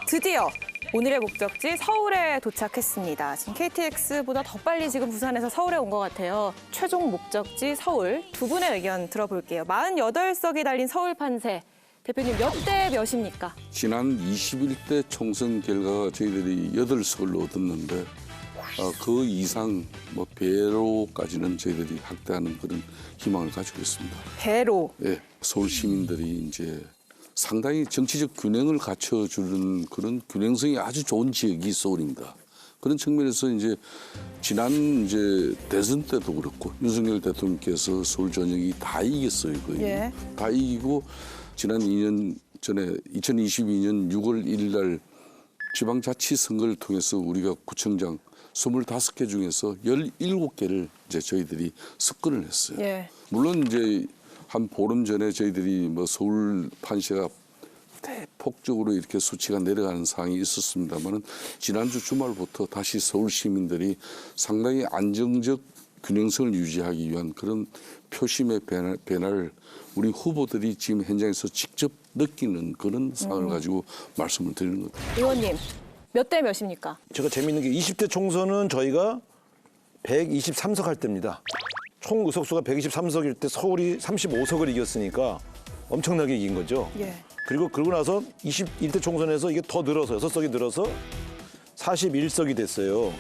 드디어 오늘의 목적지 서울에 도착했습니다. 지금 KTX보다 더 빨리 지금 부산에서 서울에 온 것 같아요. 최종 목적지 서울 두 분의 의견 들어볼게요. 48석이 달린 서울 판세. 대표님 몇 대 몇입니까? 지난 21대 총선 결과가 저희들이 8석을 얻었는데 그 이상 배로까지는 저희들이 확대하는 그런 희망을 가지고 있습니다. 배로. 예, 서울 시민들이 이제 상당히 정치적 균형을 갖춰주는 그런 균형성이 아주 좋은 지역이 서울입니다. 그런 측면에서 이제 지난 대선 때도 그렇고 윤석열 대통령께서 서울 전역이 다 이겼어요. 거의. 예. 다 이기고 지난 2년 전에 2022년 6월 1일 날 지방자치선거를 통해서 우리가 구청장 25개 중에서 17개를 이제 저희들이 석권을 했어요. 예. 물론 이제 한 보름 전에 저희들이 서울 판세가 대폭적으로 이렇게 수치가 내려가는 상황이 있었습니다만은 지난주 주말부터 다시 서울 시민들이 상당히 안정적 균형성을 유지하기 위한 그런 표심의 변화를 우리 후보들이 지금 현장에서 직접 느끼는 그런 상황을 가지고 말씀을 드리는 겁니다. 의원님 몇 대 몇입니까? 제가 재미있는 게 20대 총선은 저희가 123석 할 때입니다. 총 의석수가 123석일 때 서울이 35석을 이겼으니까 엄청나게 이긴 거죠. 예. 그리고 그러고 나서 21대 총선에서 이게 더 늘어서 6석이 늘어서 41석이 됐어요.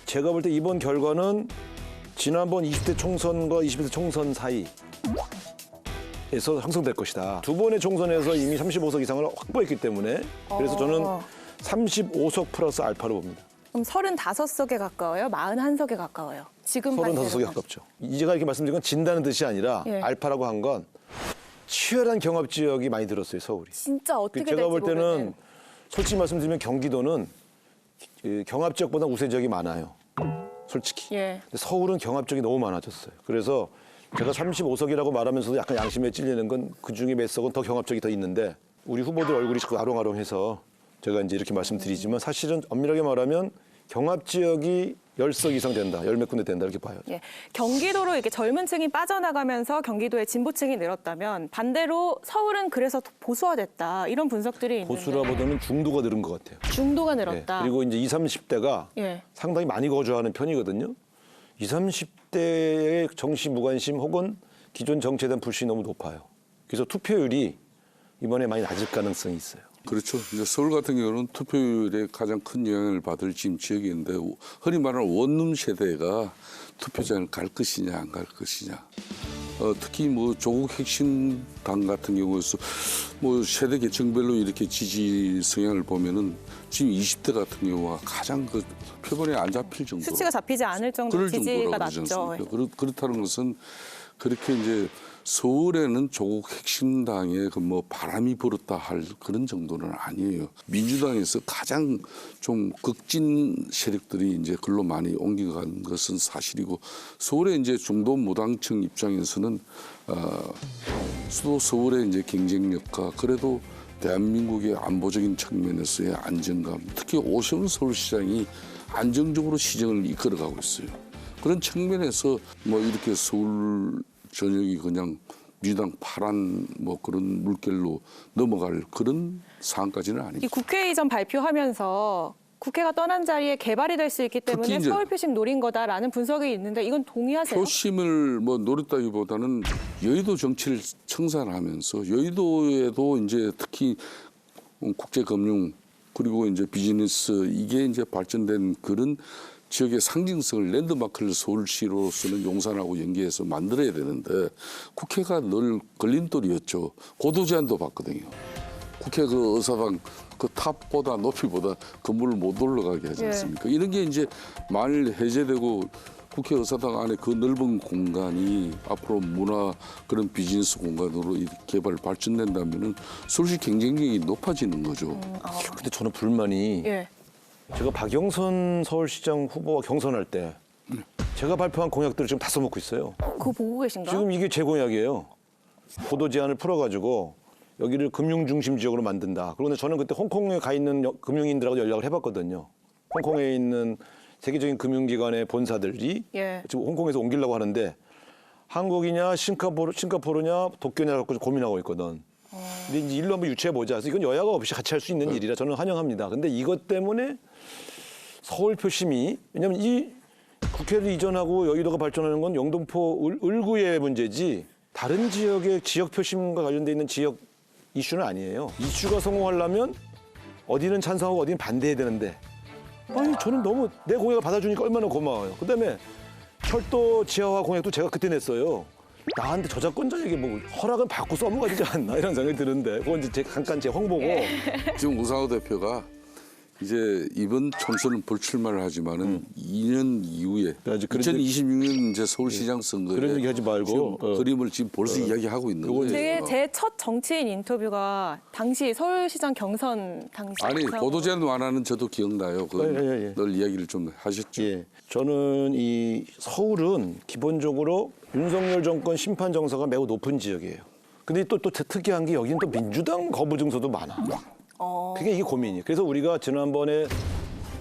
제가 볼 때 이번 결과는 지난번 20대 총선과 21대 총선 사이에서 형성될 것이다. 두 번의 총선에서 이미 35석 이상을 확보했기 때문에 그래서 저는 35석 플러스 알파로 봅니다. 그럼 35석에 가까워요? 41석에 가까워요? 지금 35석에 가깝죠. 제가 이렇게 말씀드린 건 진다는 뜻이 아니라 예. 알파라고 한 건 치열한 경합 지역이 많이 들었어요, 서울이. 진짜 어떻게 제가 될지 볼 때는 모르는. 솔직히 말씀드리면 경기도는 경합 지역보다 우세 지역이 많아요. 솔직히. 예. 근데 서울은 경합 지역이 너무 많아졌어요. 그래서 제가 35석이라고 말하면서도 약간 양심에 찔리는 건 그중에 몇 석은 더 경합 지역이 더 있는데 우리 후보들 얼굴이 자꾸 아롱아롱해서 제가 이제 이렇게 말씀드리지만 사실은 엄밀하게 말하면 경합 지역이 10석 이상 된다, 10몇 군데 된다 이렇게 봐요. 예. 경기도로 이렇게 젊은 층이 빠져나가면서 경기도의 진보층이 늘었다면 반대로 서울은 그래서 보수화됐다 이런 분석들이 있는데 보수라보다는 중도가 늘은 것 같아요. 중도가 네. 늘었다. 그리고 이제 20, 30대가 예. 상당히 많이 거주하는 편이거든요. 20, 30대의 정치 무관심 혹은 기존 정치에 대한 불신이 너무 높아요. 그래서 투표율이 이번에 많이 낮을 가능성이 있어요. 그렇죠. 이제 서울 같은 경우는 투표율에 가장 큰 영향을 받을 지금 지역인데 흔히 말하는 원룸 세대가 투표장을 갈 것이냐 안 갈 것이냐. 특히 조국 혁신당 같은 경우에서 세대 계층별로 이렇게 지지 성향을 보면은 지금 20대 같은 경우가 가장 그 표본에 안 잡힐 정도. 수치가 잡히지 않을 정도 그럴 지지가 정도라고 그러지 낮죠. 않습니까? 그렇다는 것은 그렇게 이제 서울에는 조국 혁신당에 바람이 불었다 할 그런 정도는 아니에요. 민주당에서 가장 좀 극진 세력들이 이제 글로 많이 옮겨간 것은 사실이고 서울의 이제 중도 무당층 입장에서는 수도 서울의 이제 경쟁력과 그래도 대한민국의 안보적인 측면에서의 안정감, 특히 오세훈 서울시장이 안정적으로 시정을 이끌어가고 있어요. 그런 측면에서 이렇게 서울 전역이 그냥 민주당 파란 그런 물결로 넘어갈 그런 상황까지는 아닙니다. 이 국회 이전 발표하면서 국회가 떠난 자리에 개발이 될 수 있기 때문에 이제 서울 표심 노린 거다라는 분석이 있는데 이건 동의하세요? 표심을 노렸다기보다는 여의도 정치를 청산하면서 여의도에도 이제 특히 국제금융 그리고 이제 비즈니스 이게 이제 발전된 그런 지역의 상징성을 랜드마크를 서울시로서는 용산하고 연계해서 만들어야 되는데 국회가 늘 걸림돌이었죠. 고도 제한도 받거든요. 국회 그 의사당 그 탑보다 높이보다 건물을 못 올라가게 하지 않습니까? 이런 게 이제 만일 해제되고 국회 의사당 안에 그 넓은 공간이 앞으로 문화 그런 비즈니스 공간으로 개발 발전된다면은 서울시 경쟁력이 높아지는 거죠. 근데 저는 불만이 예. 제가 박영선 서울시장 후보와 경선할 때 제가 발표한 공약들을 지금 다 써먹고 있어요. 그거 보고 계신가? 지금 이게 제 공약이에요. 고도 제한을 풀어가지고 여기를 금융 중심 지역으로 만든다. 그런데 저는 그때 홍콩에 가 있는 금융인들하고 연락을 해봤거든요. 홍콩에 있는 세계적인 금융기관의 본사들이 예. 지금 홍콩에서 옮기려고 하는데 한국이냐 싱가포르냐 도쿄냐 갖고 고민하고 있거든. 근데 이제 일로 한번 유추해 보자. 그래서 이건 여야가 없이 같이 할 수 있는 일이라 저는 환영합니다. 근데 이것 때문에 서울 표심이 왜냐하면 이 국회를 이전하고 여의도가 발전하는 건 영등포 을구의 문제지 다른 지역의 지역 표심과 관련돼 있는 지역 이슈는 아니에요. 이슈가 성공하려면 어디는 찬성하고 어디는 반대해야 되는데 아니 저는 너무 내 공약을 받아주니까 얼마나 고마워요. 그다음에 철도 지하화 공약도 제가 그때 냈어요. 나한테 저작권자에게 뭐 허락은 받고 써먹어야 되지 않나 이런 생각이 드는데 그건 이제 잠깐 제 홍보고 지금 우상호 대표가 이제 이번 총선은 불출마를 하지만은 2년 이후에 그래야지 그런 2026년 이제 서울시장 선거에 그런 얘기 하지 말고, 지금 그림을 지금 벌써 이야기하고 있는 거예요. 제 첫 정치인 인터뷰가 당시 서울시장 경선 당시 아니 영상- 보도제한 완화는 저도 기억나요. 늘 이야기를 좀 하셨죠. 예. 저는 이 서울은 기본적으로 윤석열 정권 심판 정서가 매우 높은 지역이에요. 근데 또 특이한 게 여기는 또 민주당 거부 증서도 많아. 그게 이게 고민이에요. 그래서 우리가 지난번에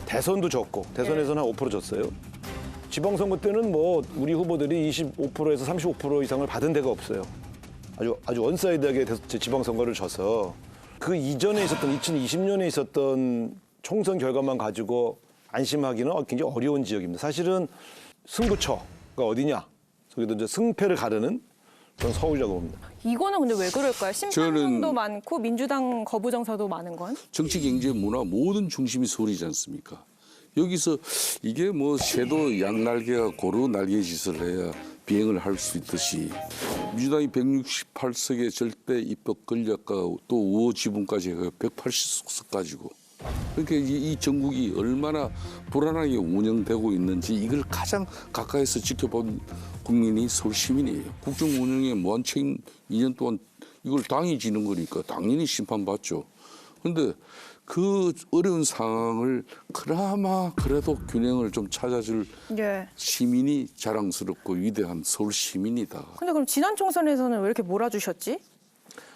대선도 졌고 대선에서는 한 5% 졌어요. 지방선거 때는 뭐 우리 후보들이 25%에서 35% 이상을 받은 데가 없어요. 아주 원사이드하게 지방선거를 져서 그 이전에 있었던 2020년에 있었던 총선 결과만 가지고 안심하기는 굉장히 어려운 지역입니다. 사실은 승부처가 어디냐? 거기도 이제 승패를 가르는 그런 서울이라고 봅니다. 이거는 근데 왜 그럴까요? 심판도 저는- 많고 민주당 거부 정서도 많은 건? 정치, 경제, 문화 모든 중심이 서울이지 않습니까? 여기서 이게 뭐 새도 양날개가 고루 날개짓을 해야 비행을 할 수 있듯이 민주당이 168석의 절대 입법 권력과 또 우호 지분까지 해서 180석 가지고 그러니까 이 전국이 얼마나 불안하게 운영되고 있는지 이걸 가장 가까이서 지켜본 국민이 서울 시민이에요. 국정 운영에 무한 책임 2년 동안 이걸 당이 지는 거니까 당연히 심판받죠. 그런데 그 어려운 상황을 그나마 그래도 균형을 좀 찾아줄 예. 시민이 자랑스럽고 위대한 서울 시민이다. 근데 그럼 지난 총선에서는 왜 이렇게 몰아주셨지?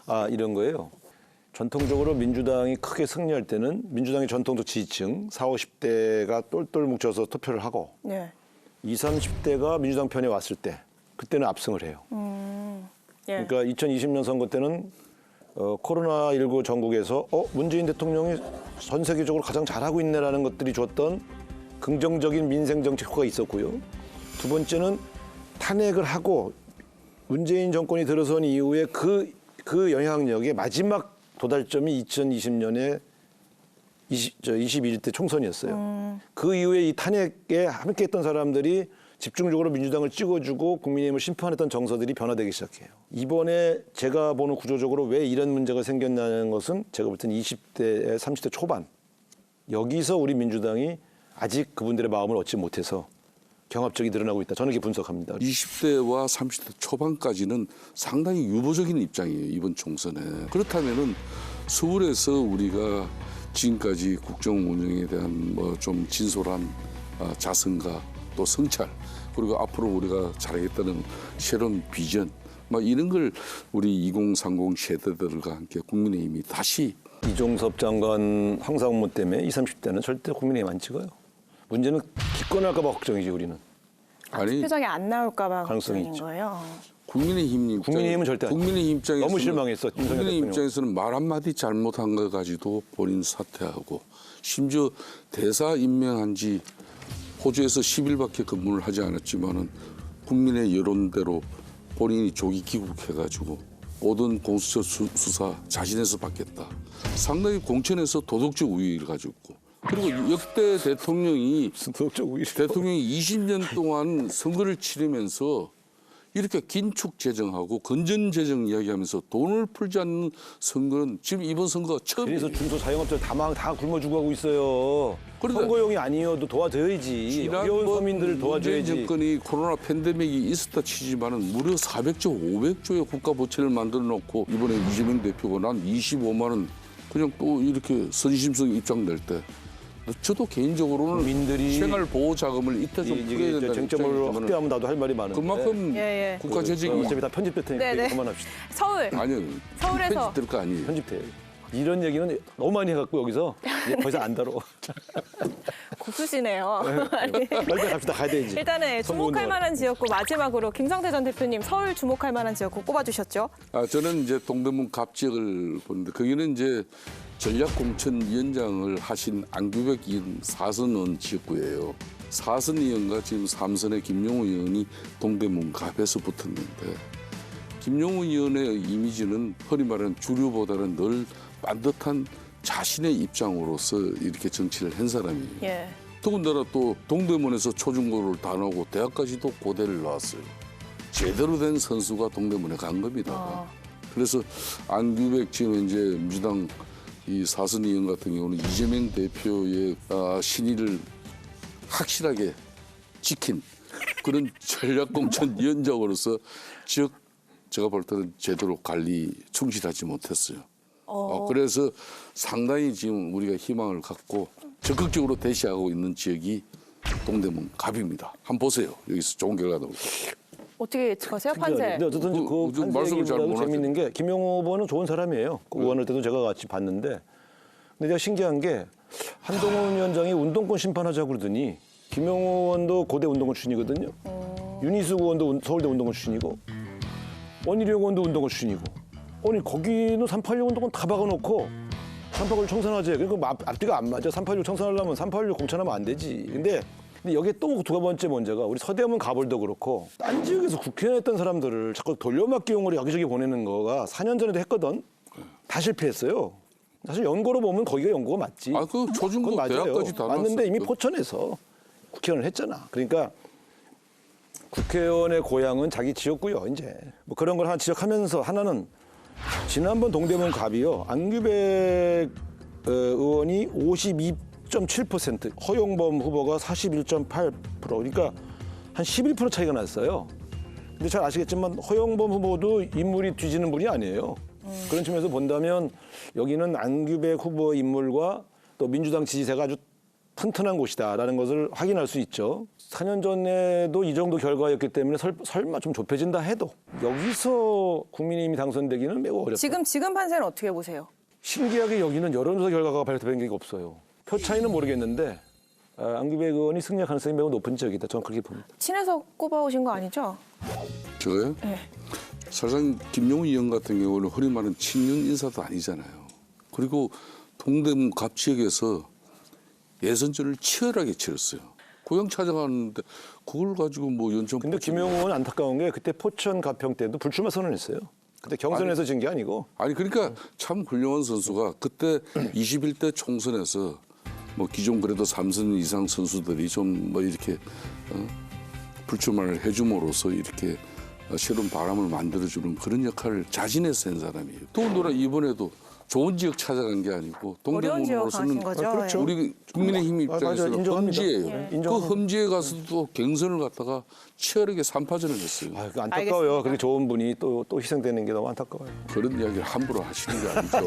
아 이런 거예요. 전통적으로 민주당이 크게 승리할 때는 민주당의 전통적 지지층 40, 50대가 똘똘 뭉쳐서 투표를 하고 네. 20, 30대가 민주당 편에 왔을 때 그때는 압승을 해요. 예. 그러니까 2020년 선거 때는 코로나19 전국에서 문재인 대통령이 전 세계적으로 가장 잘하고 있네라는 것들이 줬던 긍정적인 민생 정책 효과가 있었고요. 두 번째는 탄핵을 하고 문재인 정권이 들어선 이후에 그 영향력의 마지막 도달점이 2020년에 21대 총선이었어요. 그 이후에 이 탄핵에 함께했던 사람들이 집중적으로 민주당을 찍어주고 국민의힘을 심판했던 정서들이 변화되기 시작해요. 이번에 제가 보는 구조적으로 왜 이런 문제가 생겼냐는 것은 제가 볼 때는 20대, 30대 초반 여기서 우리 민주당이 아직 그분들의 마음을 얻지 못해서 경합적이 늘어나고 있다. 저는 이렇게 분석합니다. 20대와 30대 초반까지는 상당히 유보적인 입장이에요. 이번 총선에. 그렇다면은 서울에서 우리가 지금까지 국정 운영에 대한 뭐 좀 진솔한 자성과 또 성찰 그리고 앞으로 우리가 잘하겠다는 새로운 비전 막 이런 걸 우리 2030 세대들과 함께 국민의힘이 다시 이종섭 장관 황상무 때문에 20, 30대는 절대 국민의힘 안 찍어요. 문제는 기권할까 봐 걱정이지 우리는. 아니 표정이 안 나올까 봐 가능성이 걱정인 있죠. 거예요. 국민의힘은 절대 안 국민의힘 입장에서는 너무 실망했어, 윤석열 국민의힘 대통령. 입장에서는 말 한마디 잘못한 거 가지고 본인 사퇴하고 심지어 대사 임명한 지 호주에서 10일밖에 근무를 하지 않았지만은 국민의 여론대로 본인이 조기 귀국해가지고 모든 공수처 수사 자신에서 받겠다. 상당히 공천에서 도덕적 우위를 가지고 있고 그리고 역대 대통령이 20년 동안 선거를 치르면서 이렇게 긴축 재정하고 건전 재정 이야기하면서 돈을 풀지 않는 선거는 지금 이번 선거가 처음이에요. 그래서 중소 자영업자 다 굶어 죽어가고 있어요. 그런데 선거용이 아니어도 도와줘야지. 어려운 서민들을 도와줘야지. 문재인 정권이 코로나 팬데믹이 있었다 치지만은 무려 400조, 500조의 국가 부채를 만들어 놓고 이번에 이재명 대표가 난 25만 원 그냥 또 이렇게 선심성 입장 낼 때 저도 개인적으로는 국민들이 생활 보호 자금을 이때 좀 풀어야 된다는 쟁점을 입장이지만은 확대하면 나도 할 말이 많은데. 그만큼 예. 국가 재정이 어차피 다 편집될 테니까 네네. 그만합시다. 서울 아니요 서울에서 편집될 거 아니에요. 편집돼. 이런 얘기는 너무 많이 해갖고 여기서 더 이상 안 다뤄. 고수시네요. 아니, 빨리 갑시다. 가야 돼 이제. 일단은 주목할 선거운동을. 만한 지역구 마지막으로 김성태 전 대표님 서울 주목할 만한 지역구 꼽아주셨죠? 저는 이제 동대문 갑 지역을 보는데 거기는 이제 전략공천위원장을 하신 안규백 의원 4선은 지역구예요. 4선 의원과 지금 3선의 김용우 의원이 동대문 갑에서 붙었는데 김용우 의원의 이미지는 흔히 말하는 주류보다는 늘 반듯한 자신의 입장으로서 이렇게 정치를 한 사람이에요. 예. 더군다나 또 동대문에서 초중고를 다 나오고 대학까지도 고대를 나왔어요. 제대로 된 선수가 동대문에 간 겁니다. 그래서 안규백 지금 현재 민주당 이 4선 의원 같은 경우는 이재명 대표의 신의를 확실하게 지킨 그런 전략공천위원장으로서 지역 제가 볼 때는 제대로 관리 충실하지 못했어요. 그래서 상당히 지금 우리가 희망을 갖고 적극적으로 대시하고 있는 지역이 동대문 갑입니다. 한번 보세요. 여기서 좋은 결과 나올 거예요. 어떻게 예측하세요, 판세? 근데 어쨌든 그 좀 말씀을 잘 판세기보다도 못 재밌는 게 김용호 후보는 좋은 사람이에요. 그 의원할 때도 제가 같이 봤는데 근데 제가 신기한 게 한동훈 위원장이 운동권 심판하자고 그러더니 김용호 의원도 고대 운동권 출신이거든요. 윤희숙 의원도 서울대 운동권 출신이고 원희룡 의원도 운동권 출신이고 아니 거기는 386 운동권 다 박아놓고 386 청산하재. 그러니까 앞뒤가 안 맞아. 386 청산하려면 386 공천하면 안 되지. 근데 여기에 또 두 번째 문제가 우리 서대문 가볼도 그렇고 딴 지역에서 국회의원 했던 사람들을 자꾸 돌려막기용으로 여기저기 보내는 거가 4년 전에도 했거든. 다 실패했어요. 사실 연고로 보면 거기가 연고가 맞지. 그 초중고 그건 맞아요. 대학까지 다 맞는데 나왔어요. 이미 포천에서 국회의원을 했잖아. 그러니까 국회의원의 고향은 자기 지역구요. 이제 뭐 그런 걸 하나 지적하면서 하나는 지난번 동대문 갑이요. 안규백 의원이 52.7%, 허용범 후보가 41.8%. 그러니까 한 11% 차이가 났어요. 근데 잘 아시겠지만 허용범 후보도 인물이 뒤지는 분이 아니에요. 그런 측면에서 본다면 여기는 안규백 후보의 인물과 또 민주당 지지세가 아주 튼튼한 곳이다라는 것을 확인할 수 있죠. 4년 전에도 이 정도 결과였기 때문에 설마 좀 좁혀진다 해도 여기서 국민의힘이 당선되기는 매우 어렵다. 지금 판세는 어떻게 보세요? 신기하게 여기는 여론조사 결과가 발표된 게 없어요. 표 차이는 모르겠는데 안규백 의원이 승리할 가능성이 매우 높은 지역이다. 저는 그렇게 봅니다. 친해서 꼽아오신 거 아니죠? 저요? 네. 사실상 김용우 의원 같은 경우는 흔히 말하는 친윤 인사도 아니잖아요. 그리고 동대문 갑 지역에서 예선전을 치열하게 치렀어요. 고향 찾아가는데 그걸 가지고 뭐 연천. 근데 김용우 의원은 안타까운 게 그때 포천 가평 때도 불출마 선언했어요. 그때 경선에서 진 게 아니고. 아니 그러니까 참 훌륭한 선수가 그때 21대 총선에서 뭐 기존 그래도 3선 이상 선수들이 좀 뭐 이렇게 불출마를 해줌으로써 이렇게 새로운 바람을 만들어주는 그런 역할을 자진해서 한 사람이에요. 더군다나 이번에도 좋은 지역 찾아간 게 아니고 어려운 지역 가신 동대문으로서는 거죠. 그렇죠. 우리 국민의힘 입장에서는 인정합니다. 험지예요. 네, 그 인정합니다. 험지에 가서도 경선을 갖다가 치열하게 3파전을 했어요. 그 안타까워요. 알겠습니다. 그렇게 좋은 분이 또 희생되는 게 너무 안타까워요. 그런 이야기를 함부로 하시는 게 아니죠.